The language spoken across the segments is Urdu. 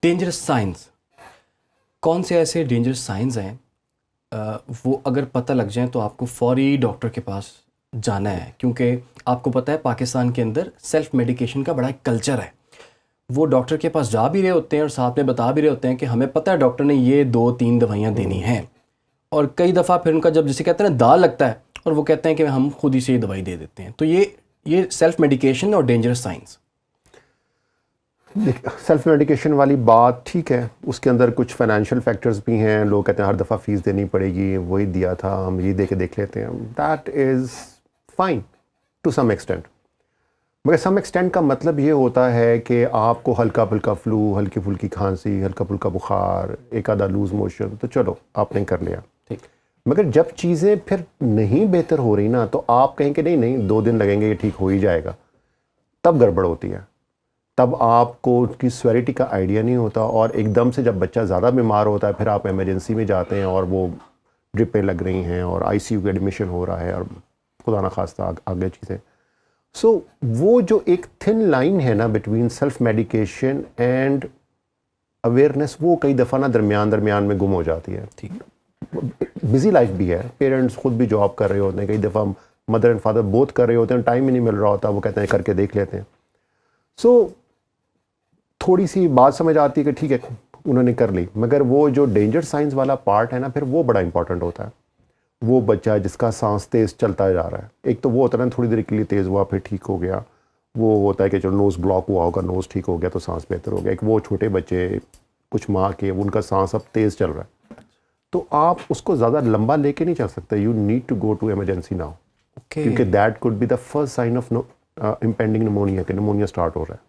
ڈینجرس سائنس، کون سے ایسے ڈینجرس سائنس ہیں وہ اگر پتہ لگ جائیں تو آپ کو فوری ڈاکٹر کے پاس جانا ہے؟ کیونکہ آپ کو پتہ ہے پاکستان کے اندر سیلف میڈیکیشن کا بڑا ایک کلچر ہے. وہ ڈاکٹر کے پاس جا بھی رہے ہوتے ہیں اور ساتھ میں بتا بھی رہے ہوتے ہیں کہ ہمیں پتہ ہے ڈاکٹر نے یہ 2-3 دوائیاں دینی ہیں، اور کئی دفعہ پھر ان کا جب جسے کہتے ہیں نا دال لگتا ہے اور وہ کہتے ہیں کہ ہم خود ہی سے یہ دوائی دے دیتے ہیں. تو یہ سیلف میڈیکیشن اور ڈینجرس سائنس. سیلف میڈیکیشن والی بات ٹھیک ہے، اس کے اندر کچھ فائنینشیل فیکٹرز بھی ہیں. لوگ کہتے ہیں ہر دفعہ فیس دینی پڑے گی، وہی دیا تھا ہم یہ دے کے دیکھ لیتے ہیں. That is fine to some extent, مگر سم ایکسٹینٹ کا مطلب یہ ہوتا ہے کہ آپ کو ہلکا پھلکا فلو، ہلکی پھلکی کھانسی، ہلکا پھلکا بخار، ایک آدھا لوز موشن، تو چلو آپ نے کر لیا. ٹھیک، مگر جب چیزیں پھر نہیں بہتر ہو رہی نا، تو آپ کہیں کہ نہیں 2 دن لگیں گے یہ ٹھیک ہو ہی جائے گا، تب گڑبڑ ہوتی ہے. تب آپ کو اس کی سیوریٹی کا آئیڈیا نہیں ہوتا، اور ایک دم سے جب بچہ زیادہ بیمار ہوتا ہے پھر آپ ایمرجنسی میں جاتے ہیں اور وہ ڈرپیں لگ رہی ہیں اور آئی سی یو کے ایڈمیشن ہو رہا ہے اور خدا نخواستہ آگے چیزیں. سو وہ جو ایک تھن لائن ہے نا between self medication and awareness, وہ کئی دفعہ نا درمیان میں گم ہو جاتی ہے. ٹھیک. بزی لائف بھی ہے، پیرنٹس خود بھی جاب کر رہے ہوتے ہیں، کئی دفعہ مدر اینڈ فادر بوتھ کر رہے ہوتے ہیں، ٹائم ہی نہیں مل رہا ہوتا، وہ کہتے ہیں کر کے دیکھ لیتے ہیں. سو تھوڑی سی بات سمجھ آتی ہے کہ ٹھیک ہے انہوں نے کر لی، مگر وہ جو ڈینجر سائنس والا پارٹ ہے نا پھر وہ بڑا امپورٹنٹ ہوتا ہے. وہ بچہ جس کا سانس تیز چلتا جا رہا ہے، ایک تو وہ ہوتا ہے نا تھوڑی دیر کے لیے تیز ہوا پھر ٹھیک ہو گیا، وہ ہوتا ہے کہ چلو نوز بلاک ہوا ہوگا، نوز ٹھیک ہو گیا تو سانس بہتر ہو گیا. ایک وہ چھوٹے بچے کچھ ماہ کے ان کا سانس اب تیز چل رہا ہے، تو آپ اس کو زیادہ لمبا لے کے نہیں چل سکتے. You need to go to emergency now, کیونکہ that could be the first sign of impending pneumonia, کہ نمونیا اسٹارٹ ہو رہا ہے.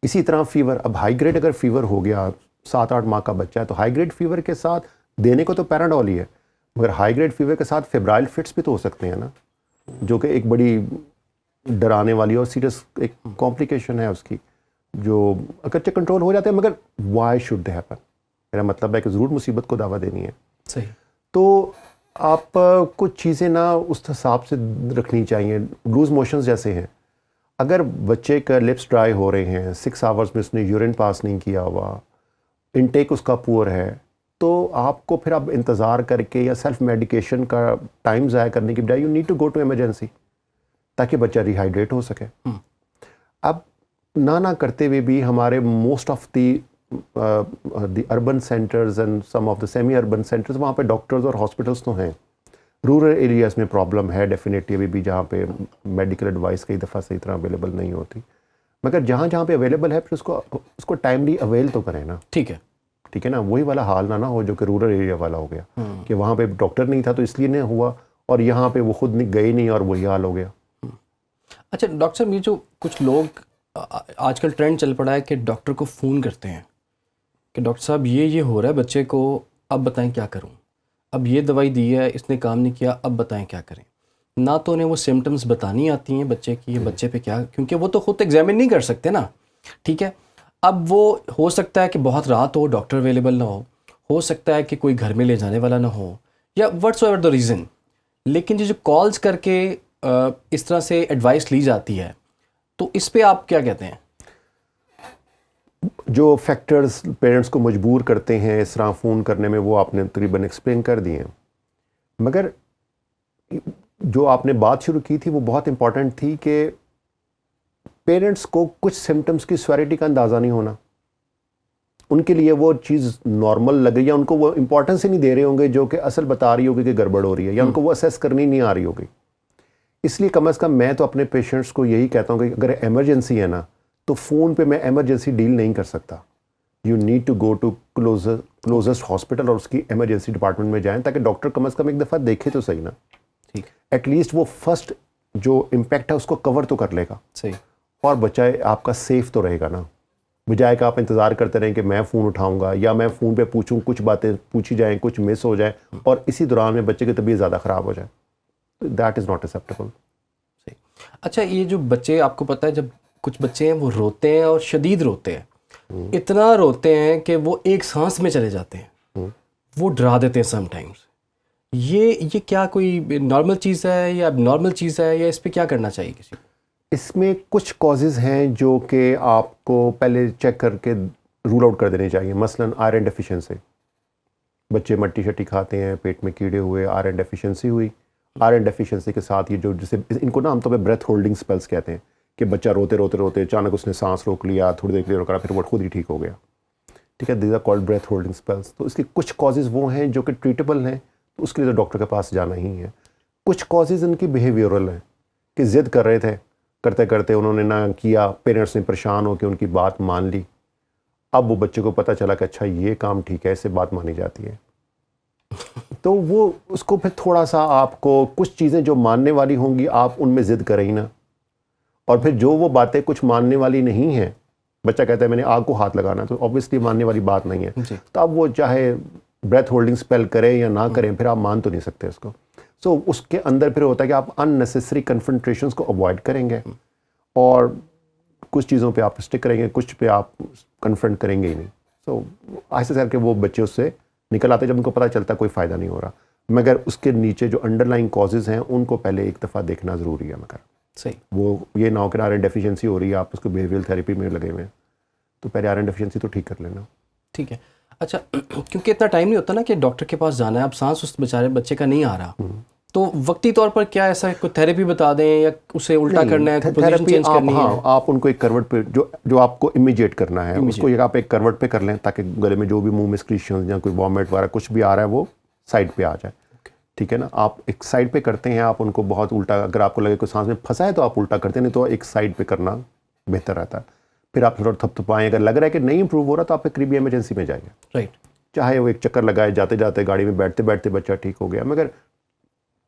اسی طرح فیور، اب ہائی گریڈ اگر فیور ہو گیا، 7-8 ماہ کا بچہ ہے، تو ہائی گریڈ فیور کے ساتھ دینے کو تو پیراڈول ہی ہے، مگر ہائی گریڈ فیور کے ساتھ فیبرائل فٹس بھی تو ہو سکتے ہیں نا، جو کہ ایک بڑی ڈرانے والی اور سیریس ایک کمپلیکیشن ہے اس کی، جو اگرچہ کنٹرول ہو جاتے ہیں، مگر وائی شوڈ دے ہیپن؟ میرا مطلب ہے کہ ضرور مصیبت کو دعویٰ دینی ہے. صحیح. تو آپ کچھ چیزیں نا اس حساب سے رکھنی چاہیے. لوز موشنز جیسے ہیں، اگر بچے کا لپس ڈرائی ہو رہے ہیں، 6 آورز میں اس نے یورین پاس نہیں کیا ہوا، انٹیک اس کا پور ہے، تو آپ کو پھر اب انتظار کر کے یا سیلف میڈیکیشن کا ٹائم ضائع کرنے کی بجائے you need to go to emergency, تاکہ بچہ ریہائیڈریٹ ہو سکے. اب نہ کرتے ہوئے بھی ہمارے most of the urban centres and some of the semi urban centres, وہاں پہ ڈاکٹرز اور ہاسپٹلس تو ہیں. رورل ایریاز میں پرابلم ہے ڈیفینیٹلی ابھی بھی، جہاں پہ میڈیکل ایڈوائس کئی دفعہ صحیح طرح اویلیبل نہیں ہوتی، مگر جہاں پہ اویلیبل ہے پھر اس کو ٹائملی اویل تو کریں نا. ٹھیک ہے. ٹھیک ہے نا، وہی والا حال نہ ہو جو کہ رورل ایریا والا ہو گیا، کہ وہاں پہ ڈاکٹر نہیں تھا تو اس لیے نہیں ہوا، اور یہاں پہ وہ خود گئے نہیں اور وہی حال ہو گیا. اچھا ڈاکٹر صاحب، یہ جو کچھ لوگ آج کل ٹرینڈ چل پڑا ہے کہ ڈاکٹر کو فون کرتے ہیں کہ ڈاکٹر صاحب یہ ہو رہا ہے بچے کو، اب بتائیں کیا کروں، اب یہ دوائی دی ہے اس نے کام نہیں کیا، اب بتائیں کیا کریں. نہ تو انہیں وہ سمٹمز بتانی آتی ہیں بچے کی، بچے پہ کیا، کیونکہ وہ تو خود ایگزامن نہیں کر سکتے نا. ٹھیک ہے، اب وہ ہو سکتا ہے کہ بہت رات ہو، ڈاکٹر اویلیبل نہ ہو سکتا ہے کہ کوئی گھر میں لے جانے والا نہ ہو، یا واٹس ایور دا ریزن، لیکن یہ جو کالز کر کے اس طرح سے ایڈوائس لی جاتی ہے، تو اس پہ آپ کیا کہتے ہیں؟ جو فیکٹرز پیرنٹس کو مجبور کرتے ہیں اس طرح فون کرنے میں، وہ آپ نے تقریباً ایکسپلین کر دیے ہیں، مگر جو آپ نے بات شروع کی تھی وہ بہت امپورٹنٹ تھی کہ پیرنٹس کو کچھ سمٹمز کی سیوریٹی کا اندازہ نہیں ہونا. ان کے لیے وہ چیز نارمل لگے، یا ان کو وہ امپورٹنس ہی نہیں دے رہے ہوں گے جو کہ اصل بتا رہی ہوگی کہ گڑبڑ ہو رہی ہے، یا ان کو وہ اسیس کرنی نہیں آ رہی ہوگی. اس لیے کم از کم میں تو اپنے پیشنٹس کو یہی کہتا ہوں کہ اگر ایمرجنسی ہے نا تو فون پہ میں ایمرجنسی ڈیل نہیں کر سکتا. You need to go to closest hospital اور اس کی ایمرجنسی ڈپارٹمنٹ میں جائیں، تاکہ ڈاکٹر کم از کم ایک دفعہ دیکھے تو صحیح نا. ٹھیک. ایٹ لیسٹ وہ فرسٹ جو امپیکٹ ہے اس کو کور تو کر لے گا. صحیح. اور بچہ آپ کا سیف تو رہے گا نا، بجائے کہ آپ انتظار کرتے رہیں کہ میں فون اٹھاؤں گا یا میں فون پہ پوچھوں، کچھ باتیں پوچھی جائیں، کچھ مس ہو جائیں، اور اسی دوران میں بچے کی طبیعت زیادہ خراب ہو جائے. That is not acceptable. صحیح. اچھا، یہ جو بچے، آپ کو پتہ ہے جب کچھ بچے ہیں وہ روتے ہیں اور شدید روتے ہیں، اتنا روتے ہیں کہ وہ ایک سانس میں چلے جاتے ہیں، وہ ڈرا دیتے ہیں سم ٹائمز. یہ کیا کوئی نارمل چیز ہے یا اب نارمل چیز ہے، یا اس پہ کیا کرنا چاہیے کسی کو؟ اس میں کچھ کازز ہیں جو کہ آپ کو پہلے چیک کر کے رول آؤٹ کر دینی چاہیے. مثلاً آئرن ڈیفیشنسی, بچے مٹی شٹی کھاتے ہیں, پیٹ میں کیڑے ہوئے, آئرن ڈیفیشنسی ہوئی. آئرن ڈیفیشنسی کے ساتھ یہ جو جسے ان کو نا عام طور پہ بریتھ ہولڈنگ اسپیلس کہتے ہیں, کہ بچہ روتے روتے روتے اچانک اس نے سانس روک لیا, تھوڑی دیر کے لیے روکا, پھر وہ خود ہی ٹھیک ہو گیا. ٹھیک ہے, these are called breath holding spells. تو اس کی کچھ کازز وہ ہیں جو کہ ٹریٹیبل ہیں, تو اس کے لیے تو ڈاکٹر کے پاس جانا ہی ہے. کچھ کازز ان کی بیہیویئرل ہیں, کہ ضد کر رہے تھے, کرتے کرتے انہوں نے نہ کیا, پیرنٹس نے پریشان ہو کے ان کی بات مان لی. اب وہ بچے کو پتہ چلا کہ اچھا یہ کام ٹھیک ہے, اس سے بات مانی جاتی ہے. تو وہ اس کو پھر تھوڑا سا آپ کو کچھ چیزیں جو ماننے والی ہوں گی آپ ان میں ضد کریں نا, اور پھر جو وہ باتیں کچھ ماننے والی نہیں ہیں, بچہ کہتا ہے میں نے آگ کو ہاتھ لگانا, تو آبویسلی ماننے والی بات نہیں ہے. تو اب وہ چاہے بریتھ ہولڈنگ اسپیل کریں یا نہ کریں, پھر آپ مان تو نہیں سکتے اس کو. سو اس کے اندر پھر ہوتا ہے کہ آپ ان نیسیسری کنفرنٹریشنس کو اوائڈ کریں گے, اور کچھ چیزوں پہ آپ اسٹک کریں گے, کچھ پہ آپ کنفرنٹ کریں گے ہی نہیں. سو آہستہ کر کے وہ بچے اس سے نکل آتے جب ان کو پتہ چلتا ہے کوئی فائدہ نہیں ہو رہا, مگر اس کے نیچے جو انڈر لائن کازز ہیں ان کو پہلے ایک دفعہ دیکھنا ضروری ہے. مگر صحیح, وہ یہ نہ ہو کہ آئرن ڈیفیشنسی ہو رہی ہے, آپ اس کو بیہیویئرل تھیراپی میں لگے ہوئے ہیں, تو پہلے آئرن ڈیفیشنسی تو ٹھیک کر لینا. ٹھیک ہے. اچھا, کیونکہ اتنا ٹائم نہیں ہوتا نا کہ ڈاکٹر کے پاس جانا ہے, اب سانس اس بیچارے بچے کا نہیں آ رہا, تو وقتی طور پر کیا ایسا کوئی تھیراپی بتا دیں, یا اسے الٹا کرنا ہے, پوزیشن چینج کرنی ہے؟ ہاں, آپ ان کو ایک کروٹ پہ جو آپ کو امیجیٹ کرنا ہے اس کو آپ ایک کروٹ پہ کر لیں, تاکہ گلے میں جو بھی منہ میں سکریشنز یا کوئی وامٹ وغیرہ کچھ بھی آ رہا ہے وہ سائڈ پہ آ جائے. ٹھیک ہے نا, آپ ایک سائڈ پہ کرتے ہیں, آپ ان کو بہت الٹا, اگر آپ کو لگے کوئی سانس میں پھنسا ہے تو آپ الٹا کرتے ہیں, نہیں تو ایک سائڈ پہ کرنا بہتر رہتا ہے. پھر آپ تھوڑا تھپ تھپائیں, اگر لگ رہا ہے کہ نہیں امپروو ہو رہا تو آپ ایک قریبی ایمرجنسی میں جائیے. رائٹ, چاہے وہ ایک چکر لگائے جاتے جاتے, گاڑی میں بیٹھتے بیٹھتے بچہ ٹھیک ہو گیا, مگر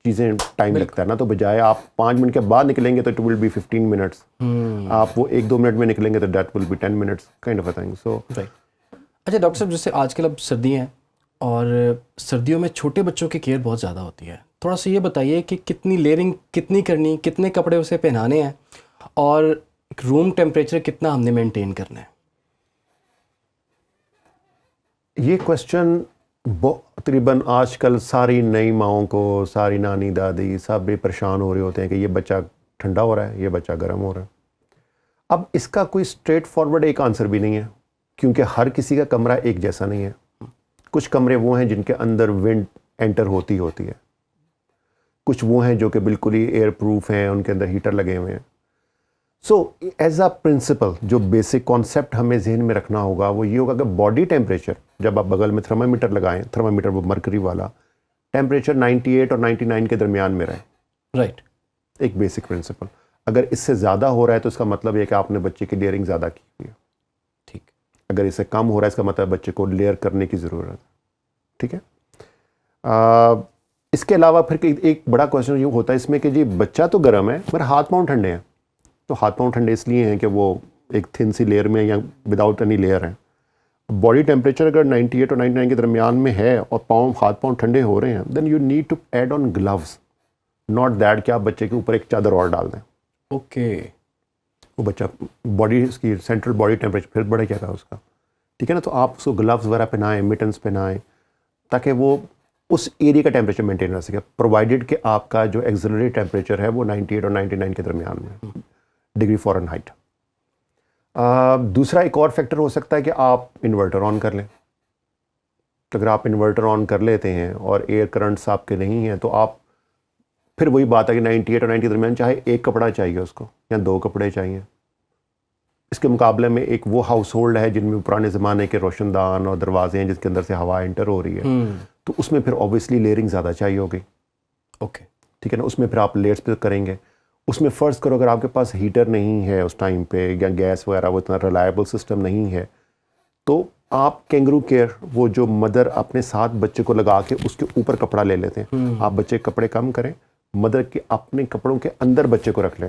چیزیں ٹائم لگتا ہے نا, تو بجائے آپ 5 منٹ کے بعد نکلیں گے تو اٹ ول بی 15 منٹس, آپ وہ 1-2 منٹ میں نکلیں گے تو that will be 10 minutes kind of a thing. So right. اچھا ڈاکٹر صاحب, جیسے آج کل اب سردیاں ہیں, اور سردیوں میں چھوٹے بچوں کی کیئر بہت زیادہ ہوتی ہے, تھوڑا سا یہ بتائیے کہ کتنی لیئرنگ کتنی کرنی, کتنے کپڑے اسے پہنانے ہیں, اور روم ٹیمپریچر کتنا ہم نے مینٹین کرنا ہے؟ یہ کوشچن تقریباً آج کل ساری نئی ماؤں کو, ساری نانی دادی سب بھی پریشان ہو رہے ہوتے ہیں کہ یہ بچہ ٹھنڈا ہو رہا ہے, یہ بچہ گرم ہو رہا ہے. اب اس کا کوئی اسٹریٹ فارورڈ ایک آنسر بھی نہیں ہے, کیونکہ ہر کسی کا کمرہ ایک جیسا نہیں ہے. کچھ کمرے وہ ہیں جن کے اندر ونڈ انٹر ہوتی ہے, کچھ وہ ہیں جو کہ بالکل ہی ایئر پروف ہیں, ان کے اندر ہیٹر لگے ہوئے ہیں. سو ایز اے پرنسپل جو بیسک کانسیپٹ ہمیں ذہن میں رکھنا ہوگا وہ یہ ہوگا کہ باڈی ٹیمپریچر, جب آپ بغل میں تھرمامیٹر لگائیں, تھرمامیٹر وہ مرکری والا, ٹیمپریچر 98 اور 99 کے درمیان میں رہے. رائٹ, ایک بیسک پرنسپل. اگر اس سے زیادہ ہو رہا ہے تو اس کا مطلب یہ کہ آپ نے بچے کی لیئرنگ زیادہ کی ہوئی ہے. ٹھیک. اگر اس سے کم ہو رہا ہے اس کا مطلب بچے کو لیئر کرنے کی ضرورت ہے. ٹھیک ہے. اس کے علاوہ پھر ایک بڑا کوشچن یہ ہوتا ہے اس میں کہ جی بچہ تو گرم ہے مگر ہاتھ پاؤں ٹھنڈے ہیں. تو ہاتھ پاؤں ٹھنڈے اس لیے ہیں کہ وہ ایک تھن سی لیئر میں یا وداؤٹ اینی لیئر ہیں. باڈی ٹیمپریچر اگر 98 اور 99 کے درمیان میں ہے اور ہاتھ پاؤں ٹھنڈے ہو رہے ہیں, then you need to add on gloves, not that کہ آپ بچے کے اوپر ایک چادر اور ڈال دیں. اوکے. وہ بچہ باڈی اس کی سینٹرل باڈی ٹیمپریچر پھر بڑھے کیا تھا اس کا. ٹھیک ہے نا, تو آپ اس کو گلوز وغیرہ پہنائیں, مٹنس پہنائیں, تاکہ وہ اس ایریا کا ٹیمپریچر مینٹین رہ سکے, پرووائڈیڈ کہ آپ کا جو ایگزیلری ٹیمپریچر ہے وہ 98 اور 99 کے درمیان میں ڈگری فارن ہائٹ. دوسرا ایک اور فیکٹر ہو سکتا ہے کہ آپ انورٹر آن کر لیں. تو اگر آپ انورٹر آن کر لیتے ہیں اور ایئر کرنٹس آپ کے نہیں ہیں تو آپ پھر وہی بات ہے کہ 98 اور 90 کے درمیان چاہے ایک کپڑا چاہیے اس کو یا 2 کپڑے چاہیے. اس کے مقابلے میں ایک وہ ہاؤس ہولڈ ہے جن میں پرانے زمانے کے روشن دان اور دروازے ہیں جس کے اندر سے ہوا انٹر ہو رہی ہے, تو اس میں پھر اوبیسلی لیئرنگ زیادہ چاہیے ہوگی. اوکے. ٹھیک ہے نا, اس میں پھر آپ لیئرس پہ کریں گے. اس میں فرض کرو اگر آپ کے پاس ہیٹر نہیں ہے اس ٹائم پہ, یا گیس وغیرہ وہ اتنا ریلائبل سسٹم نہیں ہے, تو آپ کینگرو کیئر وہ جو مدر اپنے ساتھ بچے کو لگا کے اس کے اوپر کپڑا لے لیتے ہیں, آپ بچے کے کپڑے کم کریں, مدر کے اپنے کپڑوں کے اندر بچے کو رکھ لیں,